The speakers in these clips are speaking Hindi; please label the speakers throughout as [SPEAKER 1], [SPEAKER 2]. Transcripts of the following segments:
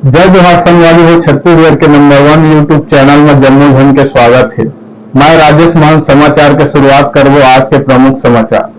[SPEAKER 1] जय जोहार संगवारी हो। छत्तीसगढ़ के नंबर 1 यूट्यूब चैनल में जम्मू झन के स्वागत है। मैं राजेश महन समाचार के शुरुआत करबो आज के प्रमुख समाचार।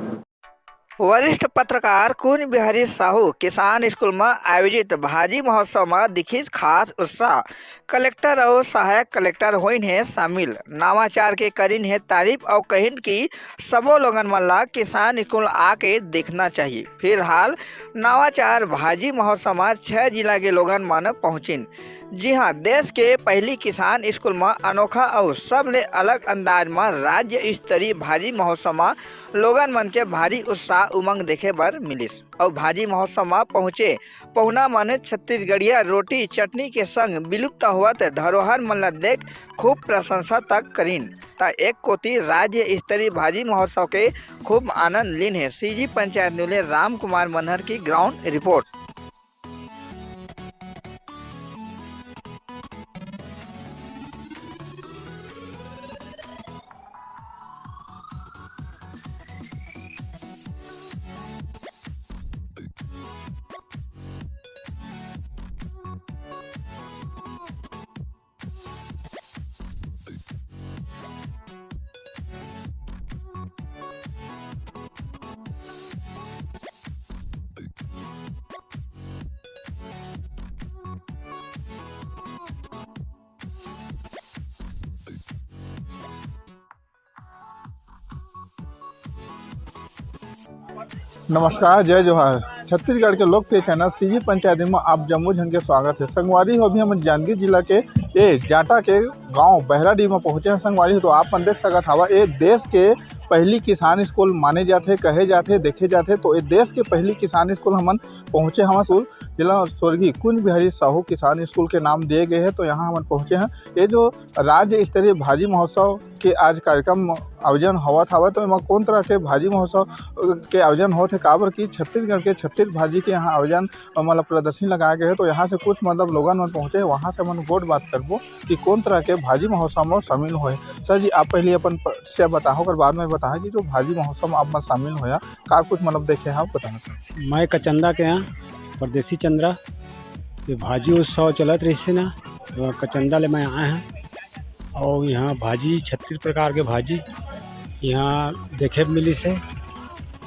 [SPEAKER 2] वरिष्ठ पत्रकार कुंज बिहारी साहू किसान स्कूल में आयोजित भाजी महोत्सव में दिखिस खास उत्साह। कलेक्टर और सहायक कलेक्टर होइन है शामिल। नवाचार के करीन है तारीफ और कहिन की सबो लोगन मन ला किसान स्कूल आके देखना चाहिए। फिलहाल नवाचार भाजी महोत्सव में 6 जिला के लोगन मन पहुंचिन। जी हाँ, देश के पहली किसान स्कूल में अनोखा और सबले अलग अंदाज में राज्य स्तरीय भाजी महोत्सव में लोगन मन के भारी उत्साह उमंग देखे बर मिलिस। और भाजी महोत्सव में पहुंचे पहुना मन छत्तीसगढ़िया रोटी चटनी के संग विलुप्त हुआ धरोहर मन ला देख खूब प्रशंसा तक करीन। ता एक कोती राज्य स्तरीय भाजी महोत्सव के खूब आनंद लीन है। सीजी पंचायत न्यूले राम कुमार मनहर की ग्राउंड रिपोर्ट।
[SPEAKER 3] नमस्कार, जय जोहार। छत्तीसगढ़ के लोकप्रिय चैनल सीजी पंचायत में आप जम्मू झन के स्वागत है। संगवारी हो, अभी हम जांजगीर जिला के जाटा के गांव बहराडीह में पहुंचे हैं। संगवारी हो तो आप मन देख सकत हवा, ये देश के पहली किसान स्कूल माने जाते, कहे जाते, देखे जाते। तो ये देश के पहली किसान स्कूल हमन पहुंचे हम स्कूल जिला स्वर्गीय कुंज बिहारी साहू किसान स्कूल के नाम दिए गए हैं। तो यहाँ हम पहुंचे हैं। ये जो राज्य स्तरीय भाजी महोत्सव के आज कार्यक्रम आयोजन होवत हवा, तो एमा कौन तरह के भाजी महोत्सव के आयोजन होते काबर की छत्तीसगढ़ के 36 भाजी के यहाँ आयोजन मतलब प्रदर्शनी लगाए गए हैं। तो यहाँ से कुछ मतलब लोगन मन पहुँचे, वहाँ से मन गोट बात करबो कि कौन तरह के भाजी महोत्सव में शामिल हुए। सर जी, आप पहले अपन से बताओ, कर बाद में बताया कि जो भाजी महोत्सव में आप शामिल होया का कुछ मतलब देखे हैं, आप बताना सर।
[SPEAKER 4] मैं कचंदा के यहाँ परदेसी चंद्रा ये भाजी उत्सव चलत रही ना, तो कचंदा ले मैं आए हैं। और यहाँ भाजी 36 प्रकार के भाजी यहाँ देखे मिली से,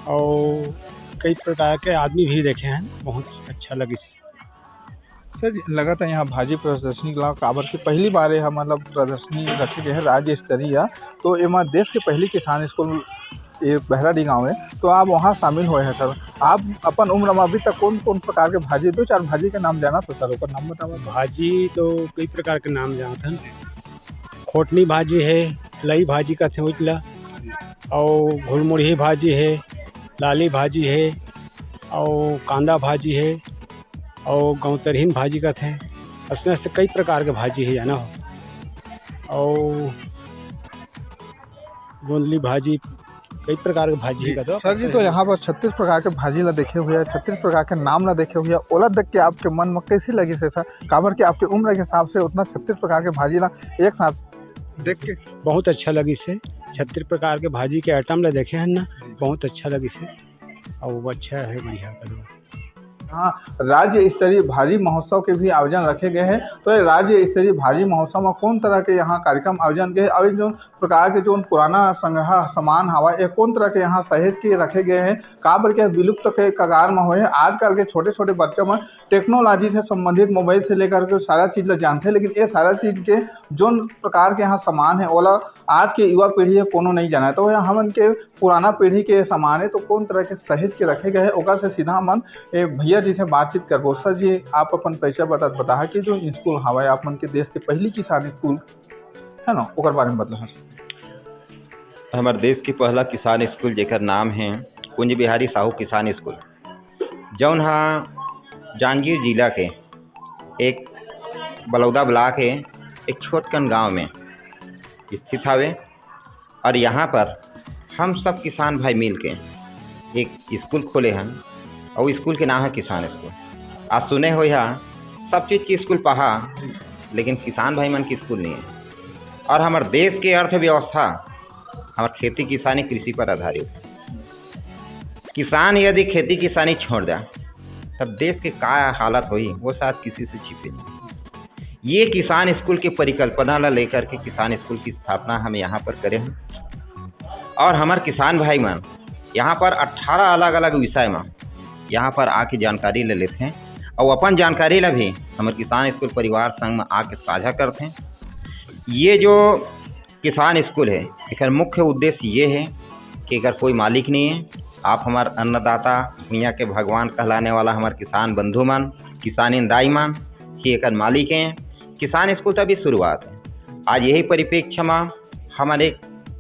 [SPEAKER 4] और कई प्रकार के आदमी भी देखे हैं, बहुत अच्छा लगी।
[SPEAKER 3] सर जी, लगा था यहाँ भाजी प्रदर्शनी ला काबर की पहली बार है मतलब प्रदर्शनी रखे गए हैं राज्य स्तरीय। तो एमा देश के पहली किसान स्कूल ये बहराडीह गाँव है, तो आप वहाँ शामिल हुए हैं। सर, आप अपन उम्र में अभी तक कौन कौन प्रकार के भाजी, 2-4 भाजी के नाम जाना तो सर ऊपर नाम बताओ।
[SPEAKER 4] भाजी तो कई प्रकार के नाम जानते हैं। खोटनी भाजी है, लई भाजी का थे उजला, और घुलमुड़ही भाजी है, लाली भाजी है, और कांदा भाजी है, और गौतरहीन भाजी का थे। इसमें से कई प्रकार के भाजी है जाना हो, और गोंदली भाजी, कई प्रकार के भाजी का। तो
[SPEAKER 3] सर जी, तो यहाँ पर 36 प्रकार के भाजी ला देखे हुए हैं, 36 प्रकार के नाम ला देखे हुए हैं। ओला देख के आपके मन में कैसी लगी से सर, काबर के आपके उम्र के हिसाब से उतना 36 प्रकार के भाजी ला एक साथ देख के
[SPEAKER 4] बहुत अच्छा लगी से। 36 प्रकार के भाजी के आइटम ला देखे हैं ना, बहुत अच्छा लगी से, और वो अच्छा है, बढ़िया कर।
[SPEAKER 3] हाँ, राज्य स्तरीय भाजी महोत्सव के भी आयोजन रखे गए हैं। तो ये राज्य स्तरीय भाजी महोत्सव में कौन तरह के यहाँ कार्यक्रम आयोजन गए, और जो प्रकार के जो पुराना संग्रह सामान हवा ये कौन तरह के यहाँ सहेज के रखे गए हैं, काबर के विलुप्त के कगार में हुए हैं। आजकल के छोटे छोटे बच्चों में टेक्नोलॉजी से संबंधित मोबाइल से लेकर के सारा चीज़ जानते हैं, लेकिन ये सारा चीज़ के जो प्रकार के यहाँ सामान है ओला आज के युवा पीढ़ी है कोनो नहीं जाना है। तो हमन के पुराना पीढ़ी के सामान है, तो कौन तरह के सहेज के रखे गए हैं, ओकर से सीधा मन भैया जी से बातचीत करबो। सर जी, आप अपन परिचय बता कि जो स्कूल हवा आप मन के देश के पहली किसान स्कूल है ना, ओकर बारे में बतला।
[SPEAKER 5] हमारे देश की पहला किसान स्कूल जेकर नाम है कुंज बिहारी साहू किसान स्कूल, जौन हाँ जांजगीर जिला के एक बलौदा ब्लॉक के एक छोटकन गांव में स्थित हवे। और यहाँ पर हम सब किसान भाई मिल के एक स्कूल खोले हैं, और स्कूल के नाम है किसान स्कूल। आज सुने हो यहाँ सब चीज़ की स्कूल पढ़ा, लेकिन किसान भाई मन की स्कूल नहीं है। और हमारे देश के अर्थव्यवस्था हमारे खेती किसानी कृषि पर आधारित। किसान यदि खेती किसानी छोड़ दे तब देश के का हालत हुई वो शायद किसी से छिपे नहीं। ये किसान स्कूल की परिकल्पना ला लेकर के किसान स्कूल की स्थापना हम यहाँ पर करें हैं और हमारे किसान भाई मन यहाँ पर 18 अलग अलग विषय में यहाँ पर आके जानकारी ले लेते हैं और अपन जानकारी ला भी हमारे किसान स्कूल परिवार संघ में आके साझा करते हैं। ये जो किसान स्कूल है इसका मुख्य उद्देश्य ये है कि अगर कोई मालिक नहीं है, आप हमारे अन्नदाता भुइयाँ के भगवान कहलाने वाला हमारे किसान बंधु मन, किसान दाई मन ही एक मालिक हैं। किसान स्कूल तो अभी शुरुआत है। आज यही परिप्रेक्ष्य में हमारे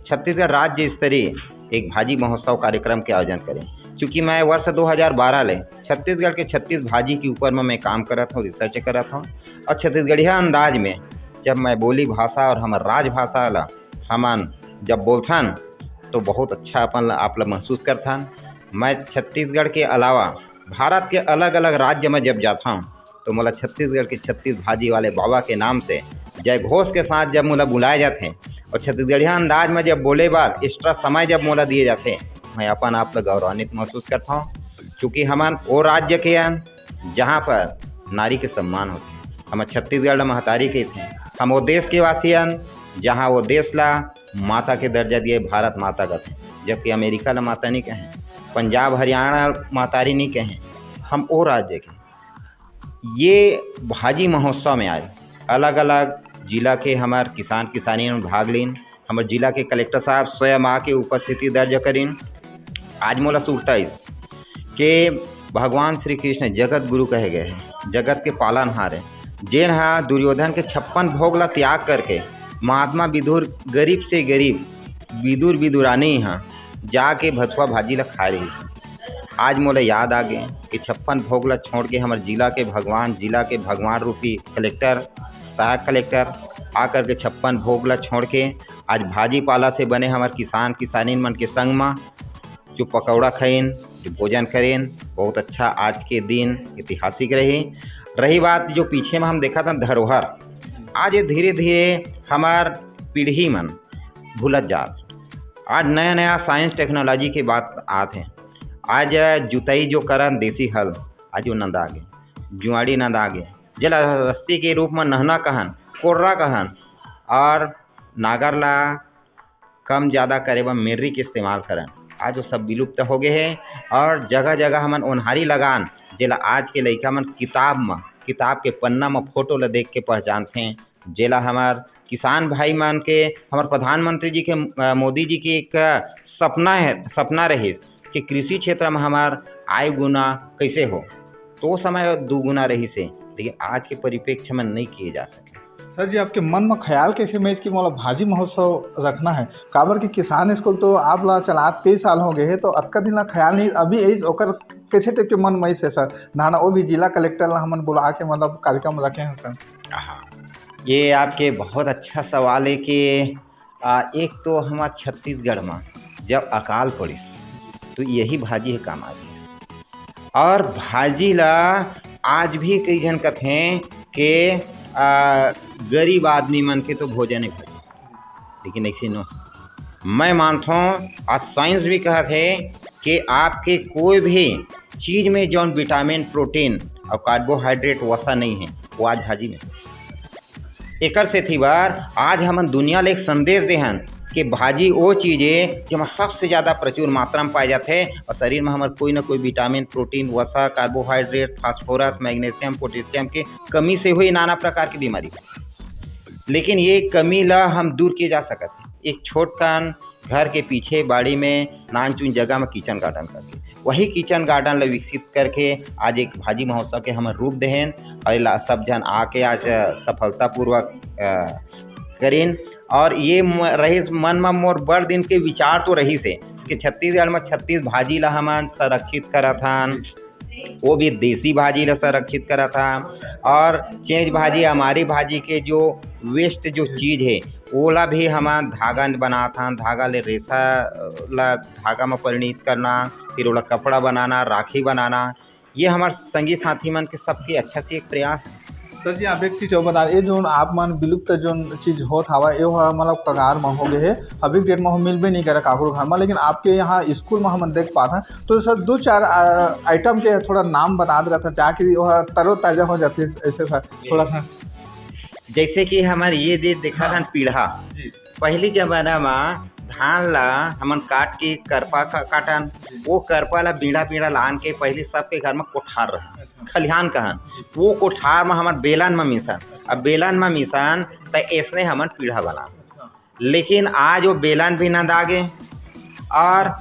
[SPEAKER 5] छत्तीसगढ़ राज्य स्तरीय एक भाजी महोत्सव कार्यक्रम के आयोजन करें। चूँकि मैं वर्ष 2012 ले छत्तीसगढ़ के 36 भाजी के ऊपर में मैं काम करता हूँ, रिसर्च करता हूँ और छत्तीसगढ़िया अंदाज में जब मैं बोली भाषा और हमार राजभाषा ला हमन जब बोलथन तो बहुत अच्छा अपन आप लोग महसूस करथन। मैं छत्तीसगढ़ के अलावा भारत के अलग अलग राज्य में जब जाता हूँ तो मोला छत्तीसगढ़ के 36 भाजी वाले बाबा के नाम से जय घोष के साथ जब मोला बुलाए जाते हैं और छत्तीसगढ़िया अंदाज में जब बोले बार एक्स्ट्रा समय जब मोला दिए जाते हैं, मैं अपन आप लोग गौरवान्वित महसूस करता हूँ। क्योंकि हमन वो राज्य के हैं जहाँ पर नारी के सम्मान होते हैं। हम छत्तीसगढ़ महतारी के थे। हम वो देश के वासी हैं जहाँ वो देश ला माता के दर्जा दिए भारत माता का थे, जबकि अमेरिका ला माता नहीं कहें, पंजाब हरियाणा महतारी नहीं कहें, हम वो राज्य के। ये भाजी महोत्सव में आए अलग अलग जिला के हमारे किसान किसानी में भाग लीन। हमारे जिला के कलेक्टर साहब स्वयं आके उपस्थिति दर्ज करीन। आज मोला सुरता इस के भगवान श्री कृष्ण जगत गुरु कहे गए हैं, जगत के पालनहार है, जेन हा दुर्योधन के 56 भोग ला त्याग करके महात्मा विदुर गरीब से गरीब विदुर विदुरानी यहाँ जाके भथुआ भाजी ला खा रही है। आज मोला याद आ गए कि 56 भोग ला छोड़ के हमारे जिला के भगवान रूपी कलेक्टर सहायक कलेक्टर आकर के 56 भोग ला छोड़ के आज भाजी पाला से बने हमारे किसान किसानीन मन के संग में जो पकौड़ा खाइन, जो भोजन करें, बहुत अच्छा आज के दिन ऐतिहासिक रही बात जो पीछे में हम देखा था धरोहर। आज ये धीरे धीरे हमार पीढ़ी मन भूलत जात। आज नया नया साइंस टेक्नोलॉजी के बात आते हैं। आज जुताई जो करन देसी हल आज वो नंद आ गए, जुआड़ी नंद आ गए, जला रस्सी के रूप में नहना कहन, कोर्रा कहन और नागर ला कम ज़्यादा करे व मेर्री के इस्तेमाल करन। आज वो सब विलुप्त हो गए हैं और जगह जगह हमन ओन्हारी लगान जेला आज के लइका मन किताब के पन्ना में फोटो ला देख के पहचानते हैं। जेला हमार किसान भाई मन के हमार प्रधानमंत्री जी के मोदी जी की एक सपना रही कि कृषि क्षेत्र में हमार आय गुना कैसे हो, तो समय 2 गुना रही से, लेकिन आज के परिप्रेक्ष्य में नहीं किए जा सके।
[SPEAKER 3] सर जी, आपके मन में ख्याल कैसे में कि मोला भाजी महोत्सव रखना है? काबर कि किसान स्कूल तो आप ला चलात 23 साल हो गए हैं, तो अतका दिन ला ख्याल नहीं अभी ओकर कैसे टाइप के मन में से सर नाना वो भी जिला कलेक्टर ला हमन बुला के मतलब कार्यक्रम रखे हैं सर?
[SPEAKER 5] हाँ, ये आपके बहुत अच्छा सवाल है कि एक तो हमारे छत्तीसगढ़ में जब अकाल पड़िस तो यही भाजी है काम आती और भाजी ला आज भी कई जन कहते हैं कि गरीब आदमी मन के तो भोजन है भाजी, लेकिन ऐसे नो। मैं मानता हूँ आज साइंस भी कहते हैं कि आपके कोई भी चीज़ में जौन विटामिन प्रोटीन और कार्बोहाइड्रेट वसा नहीं है वो आज भाजी में। एकर से थी बार आज हम दुनिया ले एक संदेश देहन कि भाजी वो चीज़ है जो सबसे ज़्यादा प्रचुर मात्रा में पाए जाते हैं और शरीर में हमारे कोई ना कोई विटामिन प्रोटीन वसा कार्बोहाइड्रेट फास्फोरस मैग्नीशियम पोटेशियम के कमी से हुई नाना प्रकार की बीमारी। लेकिन ये कमी ला हम दूर किए जा सकते हैं एक छोटकन घर के पीछे बाड़ी में नान चुन जगह में किचन गार्डन करके, वही किचन गार्डन ला विकसित करके आज एक भाजी महोत्सव के हम रूप देहन और सब जन आके आज सफलतापूर्वक करें। और ये रही मन में मोर बड़ दिन के विचार तो रही से कि छत्तीसगढ़ में 36 भाजी ला हमन संरक्षित करा था, वो भी देसी भाजी ला संरक्षित करा था और चेंज भाजी हमारी भाजी के जो वेस्ट जो चीज़ है ओला भी हम धागा बना था, धागा ले रेशा ला धागा में परिणित करना, फिर ओला कपड़ा बनाना, राखी बनाना, ये हमारे संगी साथी मन के सबके अच्छा से एक प्रयास है।
[SPEAKER 3] सर जी आप एक चीज और बता ये जो आप मन विलुप्त जो चीज होत हवा ये मतलब कगार में हो गए है अभी डेट में मिलबे नहीं करे काकरो घर में, लेकिन आपके यहाँ स्कूल में हम देख पाते हैं। तो सर 2-4 आइटम के थोड़ा नाम बता दे रहा था जाकि वह तरोताजा हो जाती है ऐसे सर थोड़ा सा।
[SPEAKER 5] जैसे कि हमारे ये दे देखा था पीढ़ा, पहली जमाना में धान ला हमन काट के करपा काटन, वो करपा ला बीड़ा बीड़ा लान के पहले सबके घर में कोठार रहा खलिहान कहन, वो कोठार में हमन बेलन में मिसन, अब बेलन में मिसन तो ऐसने हमन पीढ़ा बना। लेकिन आज वो बेलन भी न दागे और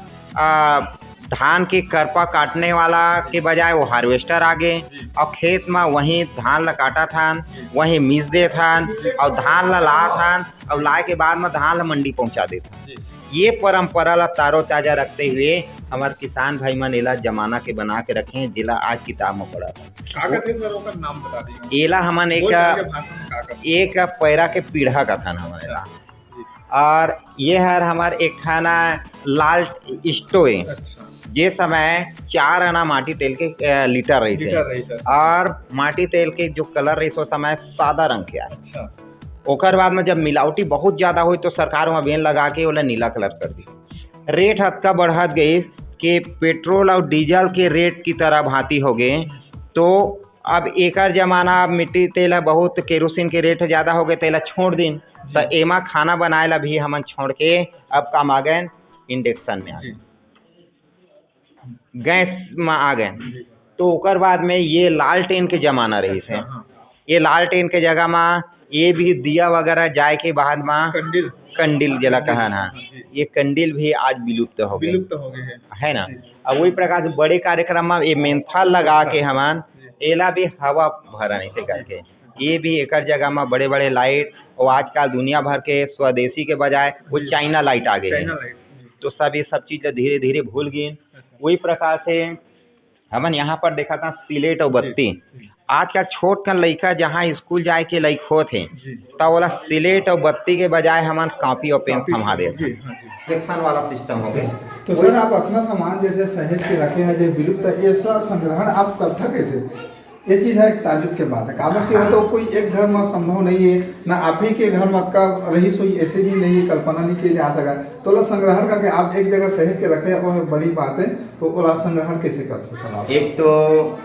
[SPEAKER 5] धान के करपा काटने वाला के बजाय वो हार्वेस्टर आ गए और खेत में वहीं धान ला काटा थान, वहीं मीस दे थान और धान ला ला थान और लाए के बाद में धान ला मंडी पहुंचा देता। ये परंपरा ला तारो ताजा रखते हुए हमारे किसान भाई मन एला जमाना के बना के रखे हैं, जिला आज किताब में पढ़ा था।
[SPEAKER 3] नाम बता दीजिए।
[SPEAKER 5] एला हमन एक पैरा के पीढ़ा का था हमारे ला, और ये हर हमारे एक खाना लाल स्टोए जे समय 4 आना माटी तेल के लीटर रही थे और माटी तेल के जो कलर रही सो समय सादा रंग के आए। ओकर बाद में जब मिलावटी बहुत ज़्यादा हुई तो सरकार वहाँ बेन लगा के ओला नीला कलर कर दी। रेट हद बढ़त गई कि पेट्रोल और डीजल के रेट की तरह भांति हो गए। तो अब एकर जमाना अब मिट्टी तेल बहुत केरोसिन के रेट ज़्यादा हो गए, तेला छोड़ दिन तो एमा खाना बनाए ला भी हमन छोड़ के अब काम आ गए इंडक्शन में आ गए, गैस में आ गए। तो ओकर बाद में ये लालटेन के ज़माना रही है। ये लालटेन के जगह में ये भी दिया वगैरह जाए के बाद में कंडिल जला कहन है, ये कंडिल भी आज विलुप्त हो गए है ना। अब वही प्रकार से बड़े कार्यक्रम में ये मेंथल लगा के हमन एला भी हवा भरन ऐसे करके ये भी एक जगह में बड़े बड़े लाइट, और आजकल दुनिया भर के स्वदेशी के बजाय वो चाइना लाइट आ गए हैं। तो सब ये सब चीज़ धीरे धीरे भूल गए। वही प्रकार से हमन यहाँ पर देखा था सिलेट और बत्ती। आज का छोट का लड़का जहाँ स्कूल जाए के लाइक होते तब वाला सिलेट और बत्ती के बजाय हमन कॉपी और पेन थमा देते, इंजेक्शन वाला सिस्टम हो गए।
[SPEAKER 3] तो सर आप अपना सामान जैसे सहेज के रखे हैं जो विलुप्त है, ये सब संग्रहण आप करता कैसे? ये चीज़ है एक ताजुब के बात है। काबर की हो तो कोई एक घर में संभव नहीं है ना, आप ही के घर में का रही सोई ऐसे भी नहीं कल्पना नहीं की जा सका। तो लोग संग्रहण करके आप एक जगह सहेज के रखे वो बड़ी बात है। तो वो संग्रहण कैसे करते सर?
[SPEAKER 5] एक तो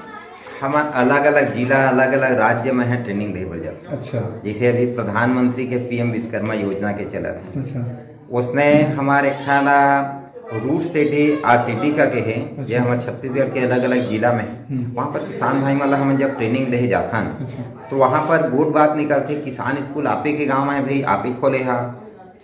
[SPEAKER 5] हम अलग अलग जिला अलग अलग राज्य में है ट्रेनिंग दे बढ़ जाता।
[SPEAKER 3] अच्छा।
[SPEAKER 5] जैसे अभी प्रधानमंत्री के PM विश्वकर्मा योजना के चलत है।
[SPEAKER 3] अच्छा।
[SPEAKER 5] उसने हमारे खाना रूट सिटी RCT का के है। अच्छा। ये हमारे छत्तीसगढ़ के अलग अलग जिला में वहाँ पर किसान भाई मतलब हम जब ट्रेनिंग दे जाता है। अच्छा। तो वहाँ पर बहुत बात निकलती किसान स्कूल आपे के गाँव में भाई आप ही खोले हा,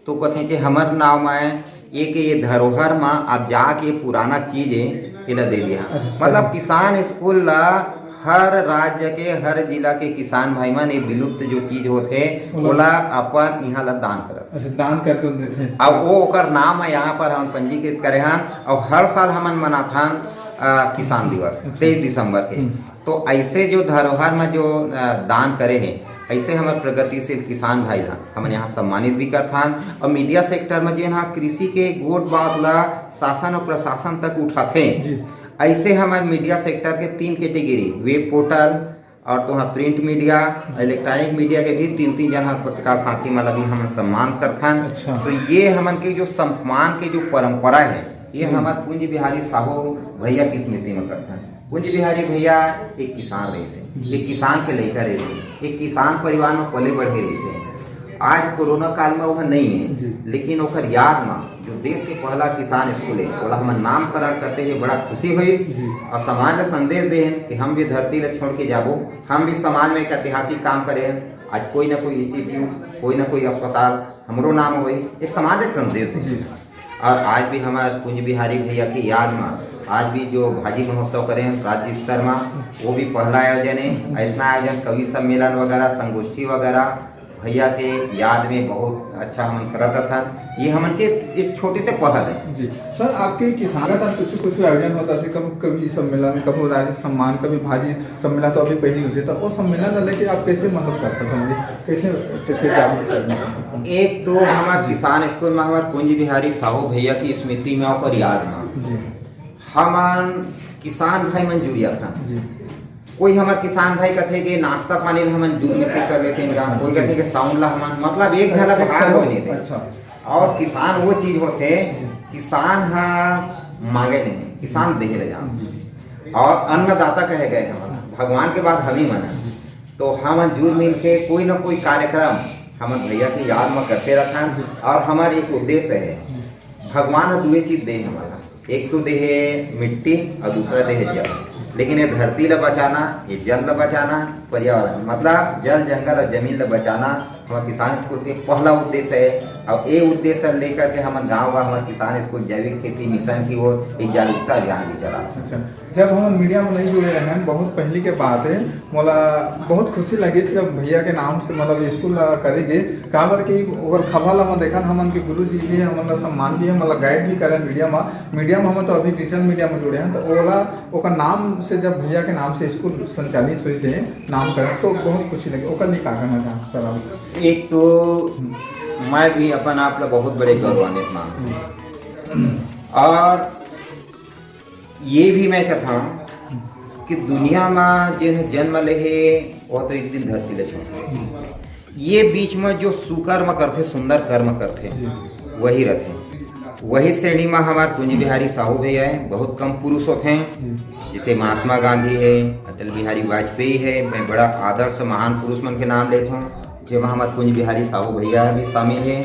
[SPEAKER 5] तो कहते हैं कि हमारे नाव में ये धरोहर में आप जाके पुराना चीज़ें इला दे दिया। अच्छा। मतलब किसान स्कूल ला हर राज्य के हर जिला के किसान भाई मन ये विलुप्त जो चीज होते ओला अपन यहाँ ला दान करत।
[SPEAKER 3] अच्छा, दान करके देते।
[SPEAKER 5] अब वो ओकर नाम है यहाँ पर हम पंजीकृत करे हन और हर साल हमन मनाथन किसान दिवस 23 दिसंबर के। तो ऐसे जो धरोहर में जो दान करे हैं ऐसे हमारे प्रगतिशील किसान भाई ला हमन यहाँ सम्मानित भी करथान। और मीडिया सेक्टर में जो कृषि के गोट बात ला शासन और प्रशासन तक उठाते ऐसे हमारे मीडिया सेक्टर के 3 कैटेगरी वेब पोर्टल और तो हाँ प्रिंट मीडिया इलेक्ट्रॉनिक मीडिया के भी 3 जन पत्रकार साथी मतलब भी हम सम्मान करथन। अच्छा। तो ये हमन के जो सम्मान के जो परंपरा है ये हमारे पूंज बिहारी साहू भैया की स्मृति में करथन। पूंज बिहारी भैया एक किसान रहे से, एक किसान के लड़का रहे से, एक किसान परिवार में पले बढ़े रहे से। आज कोरोना काल में वह नहीं है, लेकिन ओकर याद में जो देश के पहला किसान स्कूल है ओला हम नामकरण करते हुए बड़ा खुशी हुई और समाज में संदेश दे कि हम भी धरती ले छोड़ के जाबो, हम भी समाज में एक ऐतिहासिक काम करें। आज कोई ना कोई इंस्टीट्यूट कोई ना कोई अस्पताल हमरो नाम हो, एक सामाजिक संदेश दे। और आज भी हमारे पूंज बिहारी भैया की याद में आज भी जो भाजी महोत्सव करें राज्य स्तर में वो भी पहला आयोजन है। ऐसा आयोजन कवि सम्मेलन वगैरह संगोष्ठी वगैरह भैया के याद में बहुत अच्छा हम करता था। ये हमन के एक छोटे से पहल है।
[SPEAKER 3] जी सर, आपके किसान का कुछ आयोजन होता है, कभी सम्मेलन, कभी राज्य सम्मान, कभी भाजी सम्मेलन तो अभी पहले हुए था। वो सम्मेलन लेके आप कैसे मतलब करते समझिए कैसे जागरूक करना? एक तो हमारे किसान स्कूल में हमारे पूंज बिहारी साहू भैया की स्मृति में और याद में हम किसान भाई मन जुड़िया था।
[SPEAKER 5] कोई हमारे किसान भाई कहते कि नाश्ता पानी ला हमन जून मिट्टी कर लेते हैं, कोई कहते कि साउंड ला हमन मतलब एक झला भाग हो नहीं दे। और किसान वो चीज होते किसान हा मांगे नहीं, किसान दे रहे जान और अन्नदाता कहे गए हम भगवान के बाद हम ही मना। तो हम जुड़ मिल के कोई ना कोई कार्यक्रम हम भैया की याद में करते रहन। और हमारे एक उद्देश्य है, भगवान दुए चीज दे हमारा, एक तो दे है मिट्टी और दूसरा दे है जल। लेकिन ये धरती ला बचाना, ये जल ला बचाना, पर्यावरण मतलब जल जंगल और जमीन ला बचाना हमारे किसान स्कूल के पहला उद्देश्य है। और ये उद्देश्य लेकर के हमारे गाँव का हमारे किसान स्कूल जैविक खेती मिशन की ओर एक जागरूकता अभियान भी चला।
[SPEAKER 3] अच्छा, जब हम मीडिया में नहीं जुड़े रहे हैं, बहुत पहले के बात है, मोला बहुत खुशी लगी थी जब भैया के नाम से मतलब स्कूल करेंगे काबर की खबर ला देखा हमन के गुरु जी भी हमन सम्मान भी है, मतलब गाइड भी करें मीडिया में हम तो अभी डिजिटल मीडिया में जुड़े हैं। तो ओला ओका नाम से जब भैया के नाम से स्कूल संचालित हुई थे नाम करें तो बहुत खुशी लगी। ओका नहीं कहा करना सर,
[SPEAKER 5] एक तो मैं भी अपन आप ला बहुत बड़े गौरवान्वित मानता और ये भी मैं कहता हूँ कि दुनिया में जिन जन्म ले वो तो एक दिन धरती ले छोड़, ये बीच में जो सुकर्म करते सुंदर कर्म करते वही रहते। वही श्रेणी में हमारे कुंज बिहारी साहू भैया है, बहुत कम पुरुष होते हैं, जैसे महात्मा गांधी है, अटल बिहारी वाजपेयी है। मैं बड़ा आदर्श महान पुरुष मन के नाम लेता हूँ, जिसमें हमारे कुंज बिहारी साहू भैया भी शामिल हैं।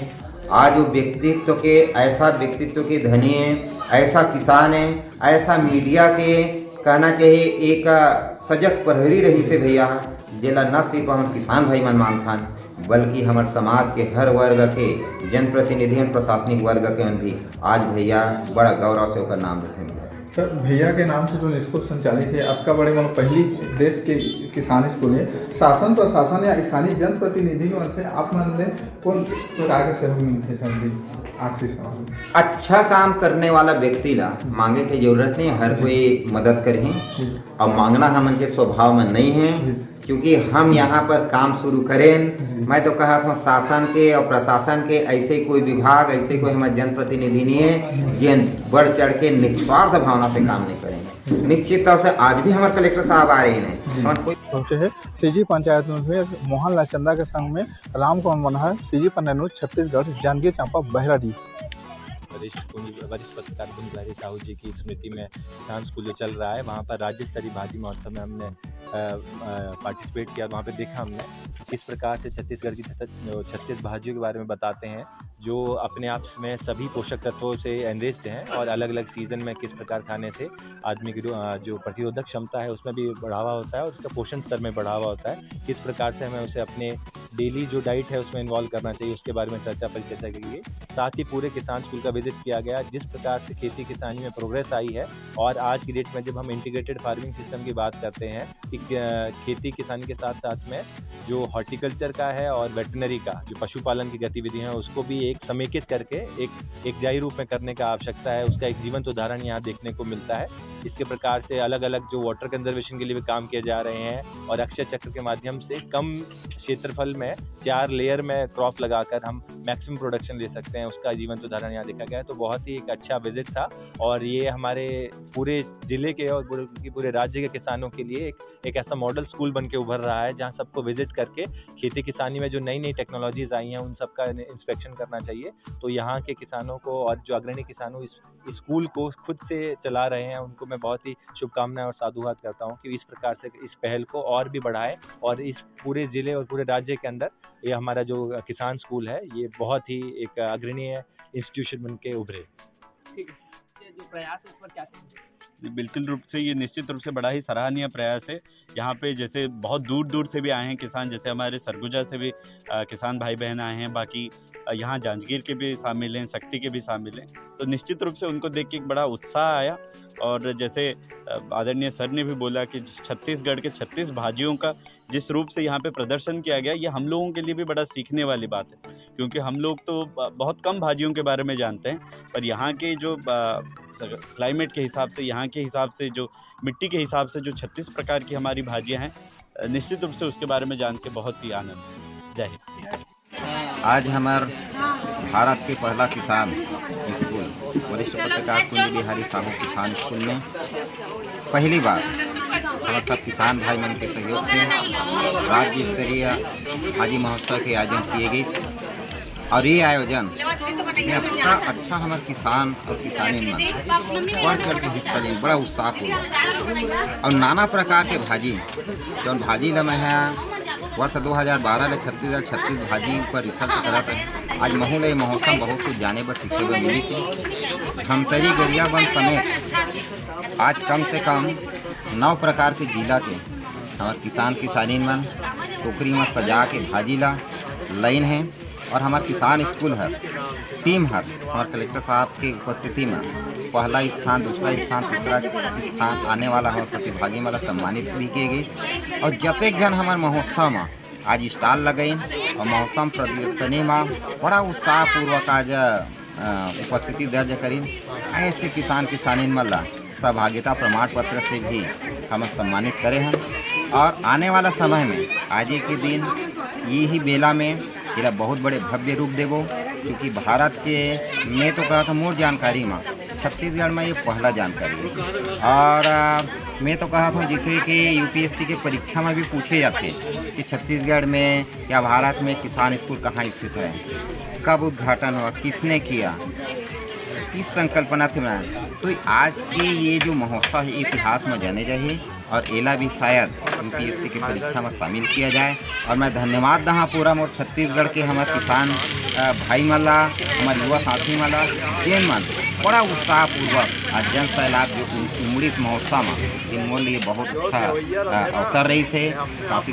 [SPEAKER 5] आज वो व्यक्तित्व के ऐसा व्यक्तित्व के धनी है, ऐसा किसान है, ऐसा मीडिया के कहना चाहिए एक सजग प्रहरी रही से भैया, जिला न सिर्फ हम किसान भाई मन मानथान बल्कि हमारे समाज के हर वर्ग के जनप्रतिनिधि प्रशासनिक वर्ग के भी आज भैया बड़ा गौरव से उसका नाम लेते हैं।
[SPEAKER 3] सर भैया के नाम से जो स्कूल संचालित है आपका बड़े मतलब पहली देश के किसान स्कूल है, शासन प्रशासन या स्थानीय जनप्रतिनिधियों से आप मन ने कौन प्रकार के सहयोग मिलते हैं? आखिरी सवाल,
[SPEAKER 5] अच्छा काम करने वाला व्यक्ति ला मांगे की जरूरत नहीं, हर कोई मदद करें और मांगना हमन के स्वभाव में नहीं है, क्योंकि हम यहाँ पर काम शुरू करें। मैं तो कहा था शासन के और प्रशासन के ऐसे कोई विभाग, ऐसे कोई हमारे जनप्रतिनिधि नहीं है जिन बढ़ चढ़ के निस्वार्थ भावना से काम नहीं करेंगे। निश्चित तौर से आज भी हमारे कलेक्टर साहब आ रहे हैं
[SPEAKER 3] पहुंचे है सीजी पंचायत में मोहन लाल चंदा के संग में राम कौन बना है सीजी पंचायत छत्तीसगढ़ जांजगीर चांपा बहराडी।
[SPEAKER 6] वरिष्ठ पत्रकार कुंज बिहारी साहू जी की स्मृति में किसान स्कूल जो चल रहा है, वहाँ पर राज्य स्तरीय भाजी महोत्सव में हमने पार्टिसिपेट किया। वहाँ पे देखा हमने किस प्रकार से छत्तीसगढ़ की 36 भाजियों के बारे में बताते हैं जो अपने आप में सभी पोषक तत्वों से एनरिच्ड हैं और अलग अलग सीजन में किस प्रकार खाने से आदमी की जो प्रतिरोधक क्षमता है उसमें भी बढ़ावा होता है और उसका पोषण स्तर में बढ़ावा होता है। किस प्रकार से हमें उसे अपने डेली जो डाइट है उसमें इन्वॉल्व करना चाहिए, उसके बारे में परिचर्चा की गई। साथ ही पूरे किसान स्कूल का विजिट किया गया, जिस प्रकार से खेती किसानी में प्रोग्रेस आई है। और आज की डेट में जब हम इंटीग्रेटेड फार्मिंग सिस्टम की बात करते हैं कि खेती किसानी के साथ साथ में जो हॉर्टिकल्चर का है और वेटनरी का जो पशुपालन की गतिविधि है उसको भी एक समेकित करके एक जाई रूप में करने का आवश्यकता है। उसका एक जीवंत उदाहरण यहाँ देखने को मिलता है। इसके प्रकार से अलग अलग जो वाटर कंजर्वेशन के लिए भी काम किए जा रहे हैं और अक्षय चक्र के माध्यम से कम क्षेत्रफल में 4 लेयर में क्रॉप लगाकर हम मैक्सिमम प्रोडक्शन ले सकते हैं, उसका जीवंत उदाहरण यहाँ देखा गया है। तो बहुत ही एक अच्छा विजिट था और ये हमारे पूरे जिले के और पूरे राज्य के किसानों के लिए एक ऐसा मॉडल स्कूल बन के उभर रहा है जहाँ सबको विजिट करके खेती किसानी में जो नई नई टेक्नोलॉजीज आई हैं उन सब का इंस्पेक्शन करना चाहिए। तो यहाँ के किसानों को और जो अग्रणी किसानों इस स्कूल को खुद से चला रहे हैं उनको मैं बहुत ही शुभकामनाएं और साधुवाद करता हूँ कि इस प्रकार से इस पहल को और भी बढ़ाएं और इस पूरे जिले और पूरे राज्य के अंदर ये हमारा जो किसान स्कूल है ये बहुत ही एक अग्रणी इंस्टीट्यूशन बन के उभरे।
[SPEAKER 7] ठीक है, जो प्रयास उस पर क्या कहेंगे?
[SPEAKER 6] बिल्कुल रूप से ये निश्चित रूप से बड़ा ही सराहनीय प्रयास है। यहाँ पे जैसे बहुत दूर दूर से भी आए हैं किसान, जैसे हमारे सरगुजा से भी किसान भाई बहन आए हैं, बाकी यहाँ जांजगीर के भी शामिल हैं, शक्ति के भी शामिल हैं। तो निश्चित रूप से उनको देख के एक बड़ा उत्साह आया। और जैसे आदरणीय सर ने भी बोला कि छत्तीसगढ़ के 36 भाजियों का जिस रूप से यहाँ पे प्रदर्शन किया गया, ये हम लोगों के लिए भी बड़ा सीखने वाली बात है, क्योंकि हम लोग तो बहुत कम भाजियों के बारे में जानते हैं, पर यहाँ के जो क्लाइमेट के हिसाब से, यहाँ के हिसाब से, जो मिट्टी के हिसाब से जो 36 प्रकार की हमारी भाजियाँ हैं, निश्चित रूप से उसके बारे में जान के बहुत ही आनंद। जय हिंद।
[SPEAKER 5] आज हमार भारत के पहला किसान स्कूल वरिष्ठ पत्रकार कुंज बिहारी साहू किसान स्कूल में पहली बार हमारे सब किसान भाई मन के सहयोग से राज्य स्तरीय भाजी महोत्सव के आयोजन किए गए। और ये आयोजन में अच्छा हमारे किसान और किसानी मन बढ़ चढ़ के हिस्सा लें, बड़ा उत्साह हुआ। और नाना प्रकार के भाजी जौन भाजी ला मैं वर्ष 2012 ले छत्तीसगढ़ भाजी ऊपर रिसर्च करत है। आज महू ले मौसम बहुत कुछ जाने बर सीखे बर मिली से। धमतरी गरियाबंद समेत आज कम से कम 9 प्रकार के जिला के हमारे किसान किसानी मन टोकरी में सजा के भाजी ला लाइन है। और हमारे किसान स्कूल है टीम है हमारे कलेक्टर साहब की उपस्थिति में पहला स्थान, दूसरा स्थान, तीसरा स्थान आने वाला हमारे प्रतिभागी वाला सम्मानित भी किए गए। और जतेक जन हमारे महोत्सव में आज स्टॉल लगाई और मौसम प्रदर्शनी में बड़ा उत्साहपूर्वक आज उपस्थिति दर्ज करी। ऐसे किसान किसानी मल्ला सहभागिता प्रमाण पत्र से भी हम सम्मानित करे हैं। और आने वाला समय में आज के दिन यही बेला में इला बहुत बड़े भव्य रूप देवो, क्योंकि भारत के मैं तो कहा था मोर जानकारी में छत्तीसगढ़ में ये पहला जानकारी है। और मैं तो कहा था जैसे कि यूपीएससी के परीक्षा में भी पूछे जाते हैं कि छत्तीसगढ़ में या भारत में किसान स्कूल कहाँ स्थित है, कब उद्घाटन हुआ, किसने किया, किस संकल्पना से बनाया। तो आज के ये जो महोत्सव है इतिहास में जाने चाहिए और एला भी शायद यूपीएससी की परीक्षा में शामिल किया जाए। और मैं धन्यवाद दहा पूरा मोर छत्तीसगढ़ के हमारे किसान भाई मला, हमारे युवा साथी मला जेन मन बड़ा उत्साहपूर्वक आज जन सैलाब जो उमड़ी महोत्सव में ये मोर लिए बहुत अच्छा अवसर रही से काफ़ी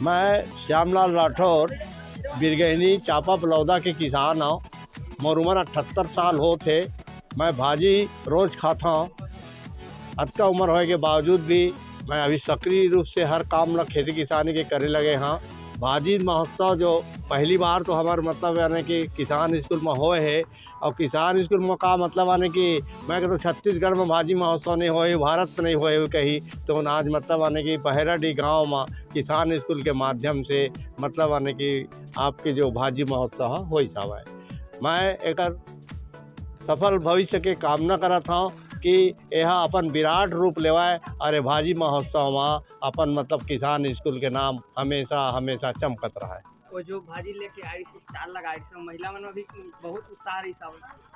[SPEAKER 8] मैं श्यामलाल राठौर बिरगहनी चापा बलौदा के किसान हूँ। मोर उम्र 78 साल हो थे। मैं भाजी रोज़ खाता हूँ। अतका उम्र होने के बावजूद भी मैं अभी सक्रिय रूप से हर काम ला खेती किसानी के करे लगे हाँ। भाजी महोत्सव जो पहली बार तो हमारे मतलब यानी कि किसान स्कूल में होए है। और किसान स्कूल में का मतलब आने कि मैं कहता छत्तीसगढ़ में भाजी महोत्सव नहीं होए, भारत में नहीं होए कहीं, तो आज मतलब आने कि बहराडी गांव में किसान स्कूल के माध्यम से मतलब आने कि आपके जो भाजी महोत्सव हो सब है। मैं एक सफल भविष्य के कामना करत हूँ कि यह अपन विराट रूप लेवाए और भाजी महोत्सव में अपन मतलब किसान स्कूल के नाम हमेशा हमेशा चमकत रहा है।
[SPEAKER 7] वो जो भाजी लेके आई थी स्टाल लगाई थी महिला मन में भी बहुत उत्साह रही साहब।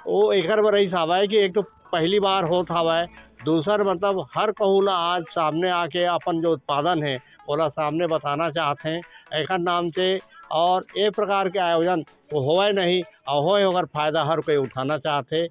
[SPEAKER 8] वो एक बार रही साहब है कि एक तो पहली बार होता हवा है, दूसर मतलब हर कहूला आज सामने आके अपन जो उत्पादन है ओला सामने बताना चाहते हैं एक नाम से। और ये प्रकार के आयोजन वो होए नहीं और होए अगर फायदा हर कोई उठाना चाहते।